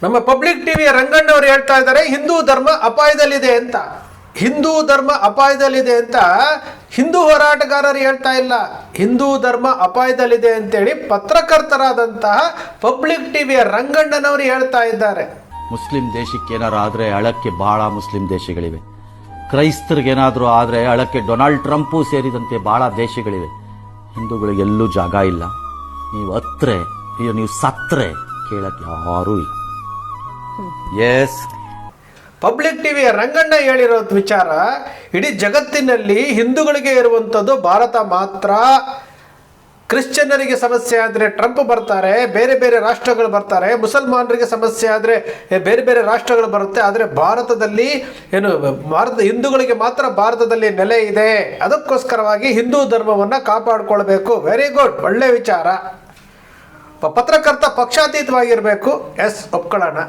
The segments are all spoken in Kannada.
ನಮ್ಮ ಪಬ್ಲಿಕ್ ಟಿವಿಯ ರಂಗಣ್ಣವರು ಹೇಳ್ತಾ ಇದ್ದಾರೆ ಹಿಂದೂ ಧರ್ಮ ಅಪಾಯದಲ್ಲಿದೆ ಅಂತ. ಹಿಂದೂ ಧರ್ಮ ಅಪಾಯದಲ್ಲಿದೆ ಅಂತ ಹಿಂದೂ ಹೋರಾಟಗಾರರು ಹೇಳ್ತಾ ಇಲ್ಲ, ಹಿಂದೂ ಧರ್ಮ ಅಪಾಯದಲ್ಲಿದೆ ಅಂತೇಳಿ ಪತ್ರಕರ್ತರಾದಂತಹ ಪಬ್ಲಿಕ್ ಟಿವಿಯ ರಂಗಣ್ಣನವರು ಹೇಳ್ತಾ ಇದ್ದಾರೆ. ಮುಸ್ಲಿಂ ದೇಶಕ್ಕೆ ಏನಾರು ಆದರೆ ಅಳಕ್ಕೆ ಬಹಳ ಮುಸ್ಲಿಂ ದೇಶಗಳಿವೆ. ಕ್ರೈಸ್ತರಿಗೇನಾದರೂ ಆದರೆ ಅಳಕ್ಕೆ ಡೊನಾಲ್ಡ್ ಟ್ರಂಪು ಸೇರಿದಂತೆ ಬಹಳ ದೇಶಗಳಿವೆ. ಹಿಂದೂಗಳಿಗೆಲ್ಲೂ ಜಾಗ ಇಲ್ಲ. ನೀವು ಅತ್ರೆ ನೀವು ಸತ್ರೆ ಕೇಳಕ್ಕೆ ಯಾರೂ ಇಲ್ಲ. ಎಸ್, ಪಬ್ಲಿಕ್ ಟಿವಿಯ ರಂಗಣ್ಣ ಹೇಳಿರೋ ವಿಚಾರ ಇಡೀ ಜಗತ್ತಿನಲ್ಲಿ ಹಿಂದೂಗಳಿಗೆ ಇರುವಂಥದ್ದು ಭಾರತ ಮಾತ್ರ. ಕ್ರಿಶ್ಚಿಯನ್ನರಿಗೆ ಸಮಸ್ಯೆ ಆದರೆ ಟ್ರಂಪ್ ಬರ್ತಾರೆ, ಬೇರೆ ಬೇರೆ ರಾಷ್ಟ್ರಗಳು ಬರ್ತಾರೆ. ಮುಸಲ್ಮಾನರಿಗೆ ಸಮಸ್ಯೆ ಆದರೆ ಬೇರೆ ಬೇರೆ ರಾಷ್ಟ್ರಗಳು ಬರುತ್ತೆ. ಆದರೆ ಭಾರತದಲ್ಲಿ ಹಿಂದೂಗಳಿಗೆ ಮಾತ್ರ ಭಾರತದಲ್ಲಿ ನೆಲೆ ಇದೆ. ಅದಕ್ಕೋಸ್ಕರವಾಗಿ ಹಿಂದೂ ಧರ್ಮವನ್ನು ಕಾಪಾಡಿಕೊಳ್ಬೇಕು. ವೆರಿ ಗುಡ್, ಒಳ್ಳೆ ವಿಚಾರ. ಪತ್ರಕರ್ತ ಪಕ್ಷಾತೀತವಾಗಿರಬೇಕು. ಎಸ್, ಒಪ್ಕೊಳ್ಳೋಣ.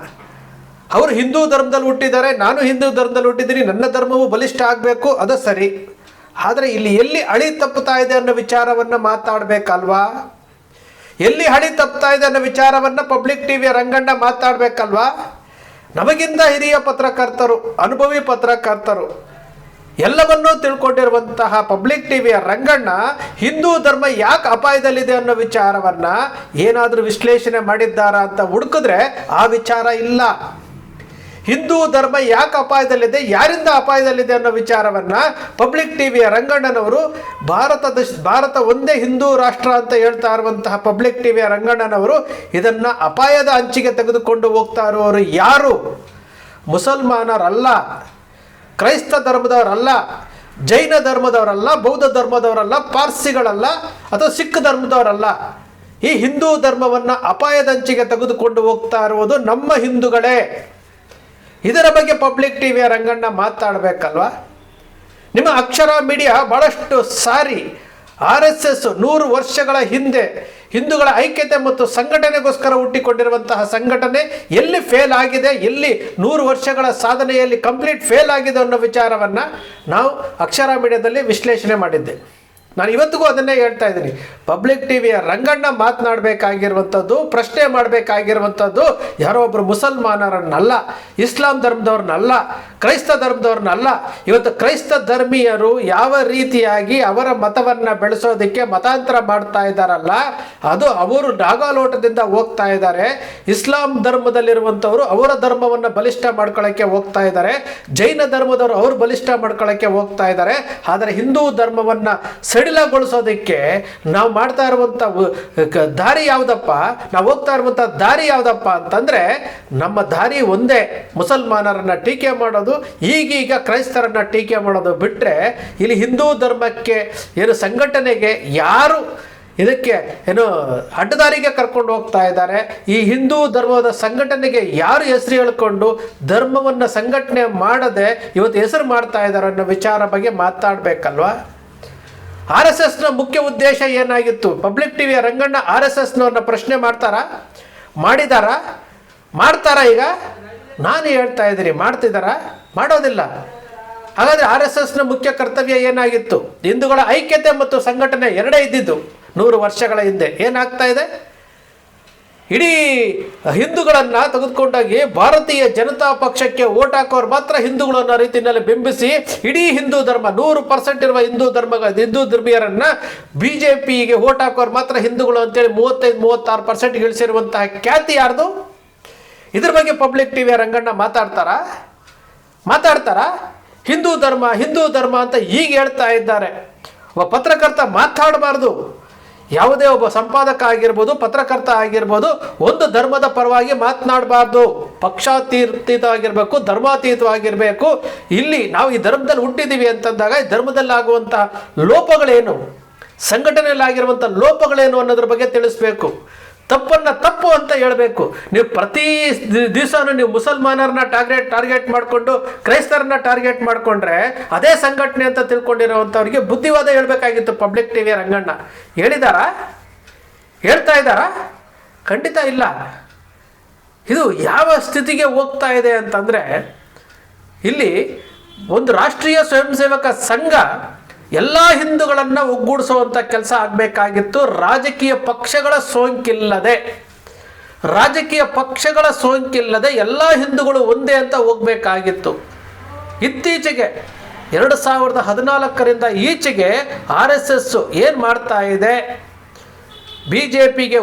ಅವರು ಹಿಂದೂ ಧರ್ಮದಲ್ಲಿ ಹುಟ್ಟಿದ್ದಾರೆ, ನಾನು ಹಿಂದೂ ಧರ್ಮದಲ್ಲಿ ಹುಟ್ಟಿದ್ದೀನಿ, ನನ್ನ ಧರ್ಮವು ಬಲಿಷ್ಠ ಆಗಬೇಕು, ಅದು ಸರಿ. ಆದರೆ ಇಲ್ಲಿ ಎಲ್ಲಿ ಹಳಿ ತಪ್ಪುತ್ತಾ ಇದೆ ಅನ್ನೋ ವಿಚಾರವನ್ನು ಮಾತಾಡಬೇಕಲ್ವಾ? ಎಲ್ಲಿ ಹಳಿ ತಪ್ಪುತ್ತಾ ಇದೆ ಅನ್ನೋ ವಿಚಾರವನ್ನು ಪಬ್ಲಿಕ್ ಟಿವಿಯ ರಂಗಣ್ಣ ಮಾತಾಡಬೇಕಲ್ವಾ? ನಮಗಿಂತ ಹಿರಿಯ ಪತ್ರಕರ್ತರು, ಅನುಭವಿ ಪತ್ರಕರ್ತರು, ಎಲ್ಲವನ್ನೂ ತಿಳ್ಕೊಂಡಿರುವಂತಹ ಪಬ್ಲಿಕ್ ಟಿವಿಯ ರಂಗಣ್ಣ ಹಿಂದೂ ಧರ್ಮ ಯಾಕೆ ಅಪಾಯದಲ್ಲಿದೆ ಅನ್ನೋ ವಿಚಾರವನ್ನು ಏನಾದರೂ ವಿಶ್ಲೇಷಣೆ ಮಾಡಿದ್ದಾರಾ ಅಂತ ಹುಡುಕಿದ್ರೆ ಆ ವಿಚಾರ ಇಲ್ಲ. ಹಿಂದೂ ಧರ್ಮ ಯಾಕೆ ಅಪಾಯದಲ್ಲಿದೆ, ಯಾರಿಂದ ಅಪಾಯದಲ್ಲಿದೆ ಅನ್ನೋ ವಿಚಾರವನ್ನು ಪಬ್ಲಿಕ್ ಟಿವಿಯ ರಂಗಣ್ಣನವರು ಭಾರತ ಒಂದೇ ಹಿಂದೂ ರಾಷ್ಟ್ರ ಅಂತ ಹೇಳ್ತಾ ಇರುವಂತಹ ಪಬ್ಲಿಕ್ ಟಿವಿಯ ರಂಗಣ್ಣನವರು ಇದನ್ನು ಅಪಾಯದ ಅಂಚಿಗೆ ತೆಗೆದುಕೊಂಡು ಹೋಗ್ತಾ ಇರುವವರು ಯಾರು? ಮುಸಲ್ಮಾನರಲ್ಲ, ಕ್ರೈಸ್ತ ಧರ್ಮದವರಲ್ಲ, ಜೈನ ಧರ್ಮದವರಲ್ಲ, ಬೌದ್ಧ ಧರ್ಮದವರಲ್ಲ, ಪಾರ್ಸಿಗಳಲ್ಲ, ಅಥವಾ ಸಿಖ್ ಧರ್ಮದವರಲ್ಲ. ಈ ಹಿಂದೂ ಧರ್ಮವನ್ನು ಅಪಾಯದಂಚಿಗೆ ತೆಗೆದುಕೊಂಡು ಹೋಗ್ತಾ ಇರುವುದು ನಮ್ಮ ಹಿಂದೂಗಳೇ. ಇದರ ಬಗ್ಗೆ ಪಬ್ಲಿಕ್ ಟಿವಿಯ ರಂಗಣ್ಣ ಮಾತಾಡಬೇಕಲ್ವಾ? ನಿಮ್ಮ ಅಕ್ಷರ ಮೀಡಿಯಾ ಭಾಳಷ್ಟು ಸಾರಿ RSS 100 ವರ್ಷಗಳ ಹಿಂದೆ ಹಿಂದೂಗಳ ಐಕ್ಯತೆ ಮತ್ತು ಸಂಘಟನೆಗೋಸ್ಕರ ಹುಟ್ಟಿಕೊಂಡಿರುವಂತಹ ಸಂಘಟನೆ ಎಲ್ಲಿ ಫೇಲ್ ಆಗಿದೆ, ಎಲ್ಲಿ 100 ವರ್ಷಗಳ ಸಾಧನೆಯಲ್ಲಿ ಕಂಪ್ಲೀಟ್ ಫೇಲ್ ಆಗಿದೆ ಅನ್ನೋ ವಿಚಾರವನ್ನು ನಾವು ಅಕ್ಷರ ಮೀಡಿಯಾದಲ್ಲಿ ವಿಶ್ಲೇಷಣೆ ಮಾಡಿದ್ದೆ. ನಾನು ಇವತ್ತಿಗೂ ಅದನ್ನೇ ಹೇಳ್ತಾ ಇದ್ದೀನಿ. ಪಬ್ಲಿಕ್ ಟಿವಿಯ ರಂಗಣ್ಣ ಮಾತನಾಡಬೇಕಾಗಿರುವಂಥದ್ದು, ಪ್ರಶ್ನೆ ಮಾಡಬೇಕಾಗಿರುವಂಥದ್ದು ಯಾರೋ ಒಬ್ಬರು ಮುಸಲ್ಮಾನರನ್ನಲ್ಲ, ಇಸ್ಲಾಂ ಧರ್ಮದವ್ರನ್ನಲ್ಲ, ಕ್ರೈಸ್ತ ಧರ್ಮದವ್ರನ್ನಲ್ಲ. ಇವತ್ತು ಕ್ರೈಸ್ತ ಧರ್ಮೀಯರು ಯಾವ ರೀತಿಯಾಗಿ ಅವರ ಮತವನ್ನು ಬೆಳೆಸೋದಕ್ಕೆ ಮತಾಂತರ ಮಾಡ್ತಾ ಇದ್ದಾರಲ್ಲ, ಅದು ಅವರು ನಾಗಾಲೋಟದಿಂದ ಹೋಗ್ತಾ ಇದ್ದಾರೆ. ಇಸ್ಲಾಂ ಧರ್ಮದಲ್ಲಿರುವಂಥವರು ಅವರ ಧರ್ಮವನ್ನು ಬಲಿಷ್ಠ ಮಾಡ್ಕೊಳ್ಳೋಕ್ಕೆ ಹೋಗ್ತಾ ಇದ್ದಾರೆ. ಜೈನ ಧರ್ಮದವರು ಅವರು ಬಲಿಷ್ಠ ಮಾಡ್ಕೊಳ್ಳೋಕ್ಕೆ ಹೋಗ್ತಾ ಇದ್ದಾರೆ. ಆದರೆ ಹಿಂದೂ ಧರ್ಮವನ್ನು ಸಡಿಲಗೊಳಿಸೋದಕ್ಕೆ ನಾವು ಮಾಡ್ತಾ ಇರುವಂಥ ದಾರಿ ಯಾವುದಪ್ಪ, ನಾವು ಹೋಗ್ತಾ ಇರುವಂಥ ದಾರಿ ಯಾವುದಪ್ಪ ಅಂತಂದರೆ ನಮ್ಮ ದಾರಿ ಒಂದೇ, ಮುಸಲ್ಮಾನರನ್ನು ಟೀಕೆ ಮಾಡೋದು, ಈಗೀಗ ಕ್ರೈಸ್ತರನ್ನು ಟೀಕೆ ಮಾಡೋದು ಬಿಟ್ಟರೆ ಇಲ್ಲಿ ಹಿಂದೂ ಧರ್ಮಕ್ಕೆ ಏನು ಸಂಘಟನೆಗೆ ಯಾರು ಇದಕ್ಕೆ ಏನು ಅಡ್ಡದಾರಿಗೆ ಕರ್ಕೊಂಡು ಹೋಗ್ತಾ ಇದ್ದಾರೆ, ಈ ಹಿಂದೂ ಧರ್ಮದ ಸಂಘಟನೆಗೆ ಯಾರು ಹೆಸರು ಹೇಳ್ಕೊಂಡು ಧರ್ಮವನ್ನು ಸಂಘಟನೆ ಮಾಡದೆ ಇವತ್ತು ಹೆಸರು ಮಾಡ್ತಾ ಇದ್ದಾರೆ ಅನ್ನೋ ವಿಚಾರ ಬಗ್ಗೆ ಮಾತಾಡಬೇಕಲ್ವಾ? RSSನ ಮುಖ್ಯ ಉದ್ದೇಶ ಏನಾಗಿತ್ತು? ಪಬ್ಲಿಕ್ ಟಿವಿಯ ರಂಗಣ್ಣ RSSನವ್ರನ್ನ ಪ್ರಶ್ನೆ ಮಾಡ್ತಾರಾ? ಈಗ ನಾನು ಹೇಳ್ತಾ ಇದ್ದೀನಿ, ಮಾಡ್ತಿದ್ದಾರಾ? ಮಾಡೋದಿಲ್ಲ. ಹಾಗಾದರೆ RSSನ ಮುಖ್ಯ ಕರ್ತವ್ಯ ಏನಾಗಿತ್ತು? ಹಿಂದೂಗಳ ಐಕ್ಯತೆ ಮತ್ತು ಸಂಘಟನೆ ಎರಡೇ ಇದ್ದಿದ್ದು 100 ವರ್ಷಗಳ ಹಿಂದೆ. ಏನಾಗ್ತಾ ಇದೆ? ಇಡೀ ಹಿಂದೂಗಳನ್ನು ತೆಗೆದುಕೊಂಡಾಗಿ ಭಾರತೀಯ ಜನತಾ ಪಕ್ಷಕ್ಕೆ ಓಟ್ ಹಾಕೋರು ಮಾತ್ರ ಹಿಂದೂಗಳು ಅನ್ನೋ ರೀತಿಯಲ್ಲಿ ಬಿಂಬಿಸಿ ಇಡೀ ಹಿಂದೂ ಧರ್ಮ 100% ಇರುವ ಹಿಂದೂ ಧರ್ಮೀಯರನ್ನು BJPಗೆ ಓಟ್ ಹಾಕೋರು ಮಾತ್ರ ಹಿಂದೂಗಳು ಅಂತೇಳಿ 35-36% ಇಳಿಸಿರುವಂತಹ ಖ್ಯಾತಿ ಯಾರ್ದು? ಇದ್ರ ಬಗ್ಗೆ ಪಬ್ಲಿಕ್ ಟಿವಿಯ ರಂಗಣ್ಣ ಮಾತಾಡ್ತಾರಾ? ಹಿಂದೂ ಧರ್ಮ ಅಂತ ಈಗ ಹೇಳ್ತಾ ಇದ್ದಾರೆ. ಒಬ್ಬ ಪತ್ರಕರ್ತ ಮಾತಾಡಬಾರ್ದು. ಯಾವುದೇ ಒಬ್ಬ ಸಂಪಾದಕ ಆಗಿರ್ಬೋದು, ಪತ್ರಕರ್ತ ಆಗಿರ್ಬೋದು, ಒಂದು ಧರ್ಮದ ಪರವಾಗಿ ಮಾತನಾಡಬಾರ್ದು. ಪಕ್ಷಾತೀತವಾಗಿರಬೇಕು, ಧರ್ಮಾತೀತವಾಗಿರಬೇಕು. ಇಲ್ಲಿ ನಾವು ಈ ಧರ್ಮದಲ್ಲಿ ಹುಟ್ಟಿದ್ದೀವಿ ಅಂತಂದಾಗ ಈ ಧರ್ಮದಲ್ಲಿ ಆಗುವಂತಹ ಲೋಪಗಳೇನು, ಸಂಘಟನೆಯಲ್ಲಿ ಆಗಿರುವಂಥ ಲೋಪಗಳೇನು ಅನ್ನೋದ್ರ ಬಗ್ಗೆ ತಿಳಿಸ್ಬೇಕು. ತಪ್ಪನ್ನು ತಪ್ಪು ಅಂತ ಹೇಳಬೇಕು. ನೀವು ಪ್ರತಿ ದಿವಸನೂ ನೀವು ಮುಸಲ್ಮಾನರನ್ನ ಟಾರ್ಗೆಟ್ ಮಾಡಿಕೊಂಡು ಕ್ರೈಸ್ತರನ್ನ ಟಾರ್ಗೆಟ್ ಮಾಡಿಕೊಂಡ್ರೆ ಅದೇ ಸಂಘಟನೆ ಅಂತ ತಿಳ್ಕೊಂಡಿರೋವಂಥವ್ರಿಗೆ ಬುದ್ಧಿವಾದ ಹೇಳಬೇಕಾಗಿತ್ತು ಪಬ್ಲಿಕ್ ಟಿವಿಯ ರಂಗಣ್ಣ. ಹೇಳ್ತಾ ಇದ್ದಾರಾ? ಖಂಡಿತ ಇಲ್ಲ. ಇದು ಯಾವ ಸ್ಥಿತಿಗೆ ಹೋಗ್ತಾ ಇದೆ ಅಂತಂದರೆ, ಇಲ್ಲಿ ಒಂದು ರಾಷ್ಟ್ರೀಯ ಸ್ವಯಂ ಸೇವಕ ಸಂಘ ಎಲ್ಲ ಹಿಂದೂಗಳನ್ನು ಒಗ್ಗೂಡಿಸುವಂಥ ಕೆಲಸ ಆಗಬೇಕಾಗಿತ್ತು, ರಾಜಕೀಯ ಪಕ್ಷಗಳ ಸೋಂಕಿಲ್ಲದೆ. ರಾಜಕೀಯ ಪಕ್ಷಗಳ ಸೋಂಕಿಲ್ಲದೆ ಎಲ್ಲ ಹಿಂದೂಗಳು ಒಂದೇ ಅಂತ ಹೋಗಬೇಕಾಗಿತ್ತು. ಇತ್ತೀಚೆಗೆ 2014ರಿಂದ ಈಚೆಗೆ RSS ಏನು ಮಾಡ್ತಾ ಇದೆ, BJPಗೆ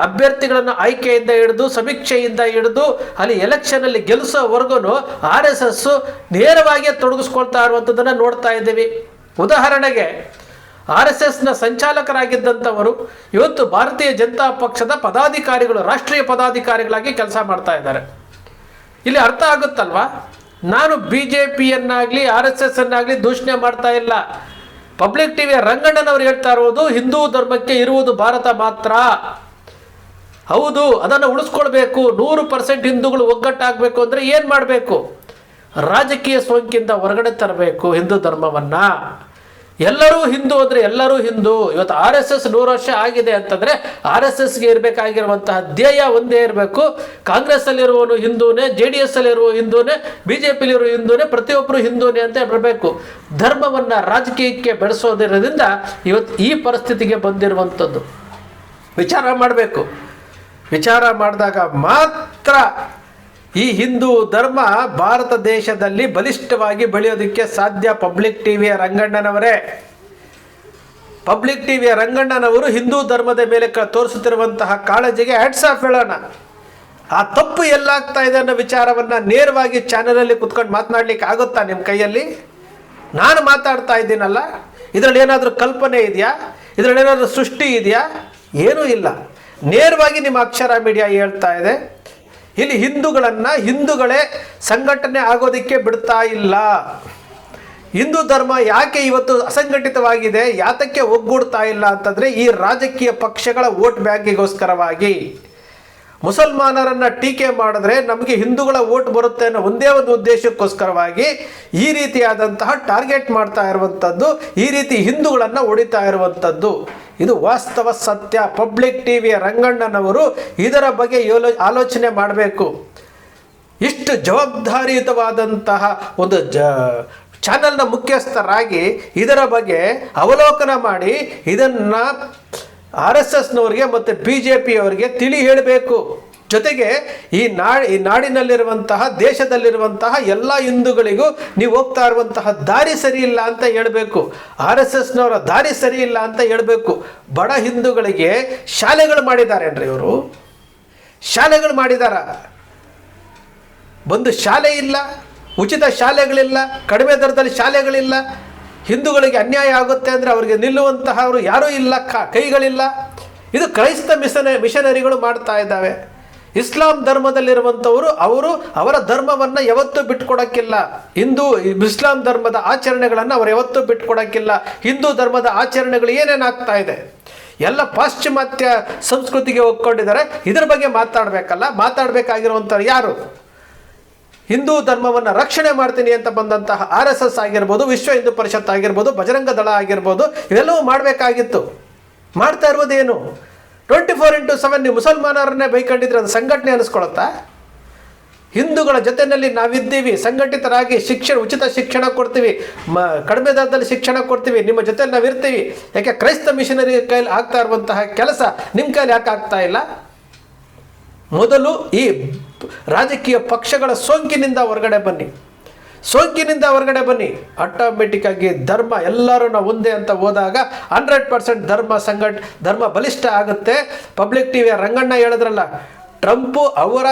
ಅಭ್ಯರ್ಥಿಗಳನ್ನು ಆಯ್ಕೆಯಿಂದ ಹಿಡಿದು ಸಮೀಕ್ಷೆಯಿಂದ ಹಿಡಿದು ಅಲ್ಲಿ ಎಲೆಕ್ಷನಲ್ಲಿ ಗೆಲ್ಲಿಸೋವರೆಗೂ RSS ನೇರವಾಗಿ ತೊಡಗಿಸ್ಕೊಳ್ತಾ ಇರುವಂಥದ್ದನ್ನು ನೋಡ್ತಾ ಇದ್ದೀವಿ. ಉದಾಹರಣೆಗೆ RSSನ ಸಂಚಾಲಕರಾಗಿದ್ದಂಥವರು ಇವತ್ತು ಭಾರತೀಯ ಜನತಾ ಪಕ್ಷದ ಪದಾಧಿಕಾರಿಗಳು, ರಾಷ್ಟ್ರೀಯ ಪದಾಧಿಕಾರಿಗಳಾಗಿ ಕೆಲಸ ಮಾಡ್ತಾ ಇದ್ದಾರೆ. ಇಲ್ಲಿ ಅರ್ಥ ಆಗುತ್ತಲ್ವಾ, ನಾನು BJPಯನ್ನಾಗಲಿ RSSನ್ನಾಗಲಿ ದೂಷಣೆ ಮಾಡ್ತಾ ಇಲ್ಲ. ಪಬ್ಲಿಕ್ ಟಿವಿಯ ರಂಗಣ್ಣನವರು ಹೇಳ್ತಾ ಇರುವುದು ಹಿಂದೂ ಧರ್ಮಕ್ಕೆ ಇರುವುದು ಭಾರತ ಮಾತ್ರ. ಹೌದು, ಅದನ್ನು ಉಳಿಸ್ಕೊಳ್ಬೇಕು. 100% ಹಿಂದೂಗಳು ಒಗ್ಗಟ್ಟಾಗಬೇಕು ಅಂದರೆ ಏನು ಮಾಡಬೇಕು? ರಾಜಕೀಯ ಸೋಂಕಿಂದ ಹೊರಗಡೆ ತರಬೇಕು ಹಿಂದೂ ಧರ್ಮವನ್ನು. ಎಲ್ಲರೂ ಹಿಂದೂ ಅಂದರೆ ಎಲ್ಲರೂ ಹಿಂದೂ. ಇವತ್ತು RSS 100 ವರ್ಷ ಆಗಿದೆ ಅಂತಂದರೆ RSSಗೆ ಇರಬೇಕಾಗಿರುವಂತಹ ಧ್ಯೇಯ ಒಂದೇ ಇರಬೇಕು. ಕಾಂಗ್ರೆಸ್ಸಲ್ಲಿರುವವನು ಹಿಂದೂನೇ, JDS ಅಲ್ಲಿರುವ ಹಿಂದೂನೇ, BJPಲಿರುವ ಹಿಂದೂನೇ, ಪ್ರತಿಯೊಬ್ಬರು ಹಿಂದೂನೇ ಅಂತ ಬರಬೇಕು. ಧರ್ಮವನ್ನು ರಾಜಕೀಯಕ್ಕೆ ಬೆಳೆಸೋದಿರೋದ್ರಿಂದ ಇವತ್ತು ಈ ಪರಿಸ್ಥಿತಿಗೆ ಬಂದಿರುವಂಥದ್ದು. ವಿಚಾರ ಮಾಡಬೇಕು. ವಿಚಾರ ಮಾಡಿದಾಗ ಮಾತ್ರ ಈ ಹಿಂದೂ ಧರ್ಮ ಭಾರತ ದೇಶದಲ್ಲಿ ಬಲಿಷ್ಠವಾಗಿ ಬೆಳೆಯೋದಕ್ಕೆ ಸಾಧ್ಯ. ಪಬ್ಲಿಕ್ ಟಿವಿಯ ರಂಗಣ್ಣನವರೇ, ಪಬ್ಲಿಕ್ ಟಿವಿಯ ರಂಗಣ್ಣನವರು ಹಿಂದೂ ಧರ್ಮದ ಮೇಲೆ ತೋರಿಸುತ್ತಿರುವಂತಹ ಕಾಳಜಿಗೆ ಹ್ಯಾಟ್ಸ್ ಆಫ್ ಹೇಳೋಣ. ಆ ತಪ್ಪು ಎಲ್ಲಾಗ್ತಾ ಇದೆ ಅನ್ನೋ ವಿಚಾರವನ್ನು ನೇರವಾಗಿ ಚಾನಲಲ್ಲಿ ಕುತ್ಕೊಂಡು ಮಾತನಾಡ್ಲಿಕ್ಕೆ ಆಗುತ್ತಾ ನಿಮ್ಮ ಕೈಯಲ್ಲಿ? ನಾನು ಮಾತಾಡ್ತಾ ಇದ್ದೀನಲ್ಲ, ಇದರಲ್ಲಿ ಏನಾದರೂ ಕಲ್ಪನೆ ಇದೆಯಾ? ಇದರಲ್ಲಿ ಏನಾದರೂ ಸೃಷ್ಟಿ ಇದೆಯಾ? ಏನೂ ಇಲ್ಲ. ನೇರವಾಗಿ ನಿಮ್ಮ ಅಕ್ಷರ ಮೀಡಿಯಾ ಹೇಳ್ತಾ ಇದೆ. ಇಲ್ಲಿ ಹಿಂದೂಗಳೇ ಸಂಘಟನೆ ಆಗೋದಕ್ಕೆ ಬಿಡ್ತಾ ಇಲ್ಲ. ಹಿಂದೂ ಧರ್ಮ ಯಾಕೆ ಇವತ್ತು ಅಸಂಘಟಿತವಾಗಿದೆ, ಯಾತಕ್ಕೆ ಒಗ್ಗೂಡ್ತಾ ಇಲ್ಲ ಅಂತಂದರೆ ಈ ರಾಜಕೀಯ ಪಕ್ಷಗಳ ವೋಟ್ ಬ್ಯಾಂಕಿಗೋಸ್ಕರವಾಗಿ. ಮುಸಲ್ಮಾನರನ್ನು ಟೀಕೆ ಮಾಡಿದ್ರೆ ನಮಗೆ ಹಿಂದೂಗಳ ವೋಟ್ ಬರುತ್ತೆ ಅನ್ನೋ ಒಂದೇ ಒಂದು ಉದ್ದೇಶಕ್ಕೋಸ್ಕರವಾಗಿ ಈ ರೀತಿಯಾದಂತಹ ಟಾರ್ಗೆಟ್ ಮಾಡ್ತಾ ಇರುವಂಥದ್ದು, ಈ ರೀತಿ ಹಿಂದೂಗಳನ್ನು ಹೊಡಿತಾ ಇರುವಂಥದ್ದು. ಇದು ವಾಸ್ತವ ಸತ್ಯ. ಪಬ್ಲಿಕ್ ಟಿವಿಯ ರಂಗಣ್ಣನವರು ಇದರ ಬಗ್ಗೆ ಆಲೋಚನೆ ಮಾಡಬೇಕು. ಇಷ್ಟು ಜವಾಬ್ದಾರಿಯುತವಾದಂತಹ ಒಂದು ಚಾನಲ್ನ ಮುಖ್ಯಸ್ಥರಾಗಿ ಇದರ ಬಗ್ಗೆ ಅವಲೋಕನ ಮಾಡಿ ಇದನ್ನು RSSನವರಿಗೆ ಮತ್ತು BJPಯವರಿಗೆ ತಿಳಿ ಹೇಳಬೇಕು. ಜೊತೆಗೆ ಈ ನಾಡಿನಲ್ಲಿರುವಂತಹ, ದೇಶದಲ್ಲಿರುವಂತಹ ಎಲ್ಲ ಹಿಂದೂಗಳಿಗೂ ನೀವು ಹೋಗ್ತಾ ಇರುವಂತಹ ದಾರಿ ಸರಿ ಇಲ್ಲ ಅಂತ ಹೇಳಬೇಕು. RSSನವರ ದಾರಿ ಸರಿ ಇಲ್ಲ ಅಂತ ಹೇಳಬೇಕು. ಬಡ ಹಿಂದೂಗಳಿಗೆ ಶಾಲೆಗಳು ಮಾಡಿದ್ದಾರೇನ್ರಿ ಇವರು? ಶಾಲೆಗಳು ಮಾಡಿದಾರ? ಒಂದು ಶಾಲೆ ಇಲ್ಲ, ಉಚಿತ ಶಾಲೆಗಳಿಲ್ಲ, ಕಡಿಮೆ ದರದಲ್ಲಿ ಶಾಲೆಗಳಿಲ್ಲ. ಹಿಂದೂಗಳಿಗೆ ಅನ್ಯಾಯ ಆಗುತ್ತೆ ಅಂದರೆ ಅವರಿಗೆ ನಿಲ್ಲುವಂತಹವರು ಯಾರೂ ಇಲ್ಲ, ಕೈಗಳಿಲ್ಲ. ಇದು ಕ್ರೈಸ್ತ ಮಿಷನರಿಗಳು ಮಾಡ್ತಾ ಇದ್ದಾವೆ. ಇಸ್ಲಾಂ ಧರ್ಮದಲ್ಲಿರುವಂಥವರು ಅವರ ಧರ್ಮವನ್ನು ಯಾವತ್ತೂ ಬಿಟ್ಕೊಡೋಕ್ಕಿಲ್ಲ. ಇಸ್ಲಾಂ ಧರ್ಮದ ಆಚರಣೆಗಳನ್ನು ಅವರು ಯಾವತ್ತೂ ಬಿಟ್ಕೊಡೋಕ್ಕಿಲ್ಲ. ಹಿಂದೂ ಧರ್ಮದ ಆಚರಣೆಗಳು ಏನೇನಾಗ್ತಾ ಇದೆ ಎಲ್ಲ ಪಾಶ್ಚಿಮಾತ್ಯ ಸಂಸ್ಕೃತಿಗೆ ಒಗ್ಕೊಂಡಿದ್ದಾರೆ. ಇದರ ಬಗ್ಗೆ ಮಾತಾಡಬೇಕಲ್ಲ. ಮಾತಾಡಬೇಕಾಗಿರುವಂಥವ್ರು ಯಾರು? ಹಿಂದೂ ಧರ್ಮವನ್ನು ರಕ್ಷಣೆ ಮಾಡ್ತೀನಿ ಅಂತ ಬಂದಂತಹ RSS ಆಗಿರ್ಬೋದು, ವಿಶ್ವ ಹಿಂದೂ ಪರಿಷತ್ ಆಗಿರ್ಬೋದು, ಬಜರಂಗ ದಳ ಆಗಿರ್ಬೋದು, ಇವೆಲ್ಲವೂ ಮಾಡಬೇಕಾಗಿತ್ತು. ಮಾಡ್ತಾ ಇರೋದೇನು? 24x7 ನೀವು ಮುಸಲ್ಮಾನರನ್ನೇ ಬೈಕೊಂಡಿದ್ರೆ ಅದು ಸಂಘಟನೆ ಅನಿಸ್ಕೊಳುತ್ತಾ? ಹಿಂದೂಗಳ ಜೊತೆಯಲ್ಲಿ ನಾವಿದ್ದೀವಿ, ಸಂಘಟಿತರಾಗಿ ಉಚಿತ ಶಿಕ್ಷಣ ಕೊಡ್ತೀವಿ, ಕಡಿಮೆ ದರದಲ್ಲಿ ಶಿಕ್ಷಣ ಕೊಡ್ತೀವಿ, ನಿಮ್ಮ ಜೊತೆಲಿ ನಾವಿರ್ತೀವಿ. ಯಾಕೆ ಕ್ರೈಸ್ತ ಮಿಷನರಿ ಕೈಲಿ ಆಗ್ತಾ ಇರುವಂತಹ ಕೆಲಸ ನಿಮ್ಮ ಕೈಲಿ ಯಾಕೆ ಆಗ್ತಾ ಇಲ್ಲ? ಮೊದಲು ಈ ರಾಜಕೀಯ ಪಕ್ಷಗಳ ಸೋಂಕಿನಿಂದ ಹೊರಗಡೆ ಬನ್ನಿ. ಆಟೋಮೆಟಿಕ್ಕಾಗಿ ಧರ್ಮ ಎಲ್ಲರೂ ನಾವು ಒಂದೇ ಅಂತ ಹೋದಾಗ 100% ಧರ್ಮ ಬಲಿಷ್ಠ ಆಗುತ್ತೆ. ಪಬ್ಲಿಕ್ ಟಿವಿಯ ರಂಗಣ್ಣ ಹೇಳಿದ್ರಲ್ಲ, ಟ್ರಂಪು ಅವರ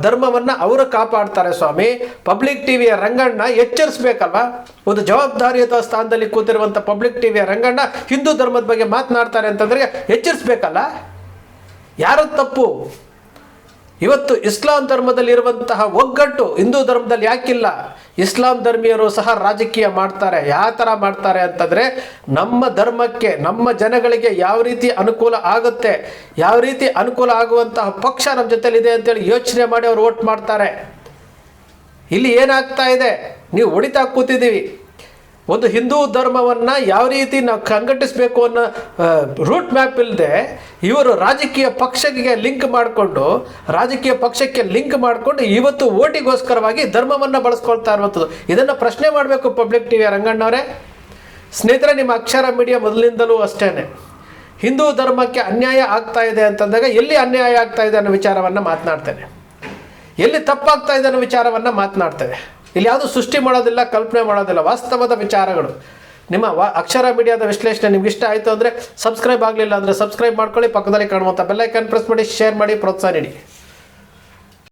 ಧರ್ಮವನ್ನು ಅವರು ಕಾಪಾಡ್ತಾರೆ ಸ್ವಾಮಿ. ಪಬ್ಲಿಕ್ ಟಿವಿಯ ರಂಗಣ್ಣ ಎಚ್ಚರಿಸಬೇಕಲ್ವಾ? ಒಂದು ಜವಾಬ್ದಾರಿಯುತ ಸ್ಥಾನದಲ್ಲಿ ಕೂತಿರುವಂಥ ಪಬ್ಲಿಕ್ ಟಿವಿಯ ರಂಗಣ್ಣ ಹಿಂದೂ ಧರ್ಮದ ಬಗ್ಗೆ ಮಾತನಾಡ್ತಾರೆ ಅಂತಂದರೆ ಎಚ್ಚರಿಸಬೇಕಲ್ಲ? ಯಾರು ತಪ್ಪು? ಇವತ್ತು ಇಸ್ಲಾಂ ಧರ್ಮದಲ್ಲಿರುವಂತಹ ಒಗ್ಗಟ್ಟು ಹಿಂದೂ ಧರ್ಮದಲ್ಲಿ ಯಾಕಿಲ್ಲ? ಇಸ್ಲಾಂ ಧರ್ಮೀಯರು ಸಹ ರಾಜಕೀಯ ಮಾಡ್ತಾರೆ. ಯಾವ ಥರ ಮಾಡ್ತಾರೆ ಅಂತಂದರೆ, ನಮ್ಮ ಧರ್ಮಕ್ಕೆ, ನಮ್ಮ ಜನಗಳಿಗೆ ಯಾವ ರೀತಿ ಅನುಕೂಲ ಆಗುತ್ತೆ, ಯಾವ ರೀತಿ ಅನುಕೂಲ ಆಗುವಂತಹ ಪಕ್ಷ ನಮ್ಮ ಜೊತೆಲಿದೆ ಅಂತೇಳಿ ಯೋಚನೆ ಮಾಡಿ ಅವರು ವೋಟ್ ಮಾಡ್ತಾರೆ. ಇಲ್ಲಿ ಏನಾಗ್ತಾ ಇದೆ? ನೀವು ಹೊಡಿತಾ ಕೂತಿದ್ದೀವಿ. ಒಂದು ಹಿಂದೂ ಧರ್ಮವನ್ನು ಯಾವ ರೀತಿ ನಾವು ಸಂಘಟಿಸಬೇಕು ಅನ್ನೋ ರೂಟ್ ಮ್ಯಾಪ್ ಇಲ್ಲದೆ ಇವರು ರಾಜಕೀಯ ಪಕ್ಷಕ್ಕೆ ಲಿಂಕ್ ಮಾಡಿಕೊಂಡು ಇವತ್ತು ಓಟಿಗೋಸ್ಕರವಾಗಿ ಧರ್ಮವನ್ನು ಬಳಸ್ಕೊಳ್ತಾ ಇರುವಂಥದ್ದು. ಇದನ್ನು ಪ್ರಶ್ನೆ ಮಾಡಬೇಕು ಪಬ್ಲಿಕ್ ಟಿವಿಯ ರಂಗಣ್ಣವರೇ. ಸ್ನೇಹಿತರೆ, ನಿಮ್ಮ ಅಕ್ಷರ ಮೀಡಿಯಾ ಮೊದಲಿಂದಲೂ ಅಷ್ಟೇ ಹಿಂದೂ ಧರ್ಮಕ್ಕೆ ಅನ್ಯಾಯ ಆಗ್ತಾ ಇದೆ ಅಂತಂದಾಗ ಎಲ್ಲಿ ಅನ್ಯಾಯ ಆಗ್ತಾ ಇದೆ ಅನ್ನೋ ವಿಚಾರವನ್ನು ಮಾತನಾಡ್ತೇನೆ, ಎಲ್ಲಿ ತಪ್ಪಾಗ್ತಾ ಇದೆ ಅನ್ನೋ ವಿಚಾರವನ್ನು ಮಾತನಾಡ್ತೇವೆ. ಇಲ್ಲಿ ಯಾವುದು ಸೃಷ್ಟಿ ಮಾಡೋದಿಲ್ಲ, ಕಲ್ಪನೆ ಮಾಡೋದಿಲ್ಲ, ವಾಸ್ತವದ ವಿಚಾರಗಳು. ನಿಮ್ಮ ಅಕ್ಷರ ಮೀಡಿಯಾದ ವಿಶ್ಲೇಷಣೆ ನಿಮ್ಗೆ ಇಷ್ಟ ಆಯಿತು ಅಂದರೆ ಸಬ್ಸ್ಕ್ರೈಬ್ ಆಗಲಿಲ್ಲ ಅಂದರೆ ಸಬ್ಸ್ಕ್ರೈಬ್ ಮಾಡ್ಕೊಳ್ಳಿ, ಪಕ್ಕದಲ್ಲಿ ಕಾಣುವಂಥ ಬೆಲ್ ಐಕಾನ್ ಪ್ರೆಸ್ ಮಾಡಿ, ಶೇರ್ ಮಾಡಿ, ಪ್ರೋತ್ಸಾಹ ನೀಡಿ.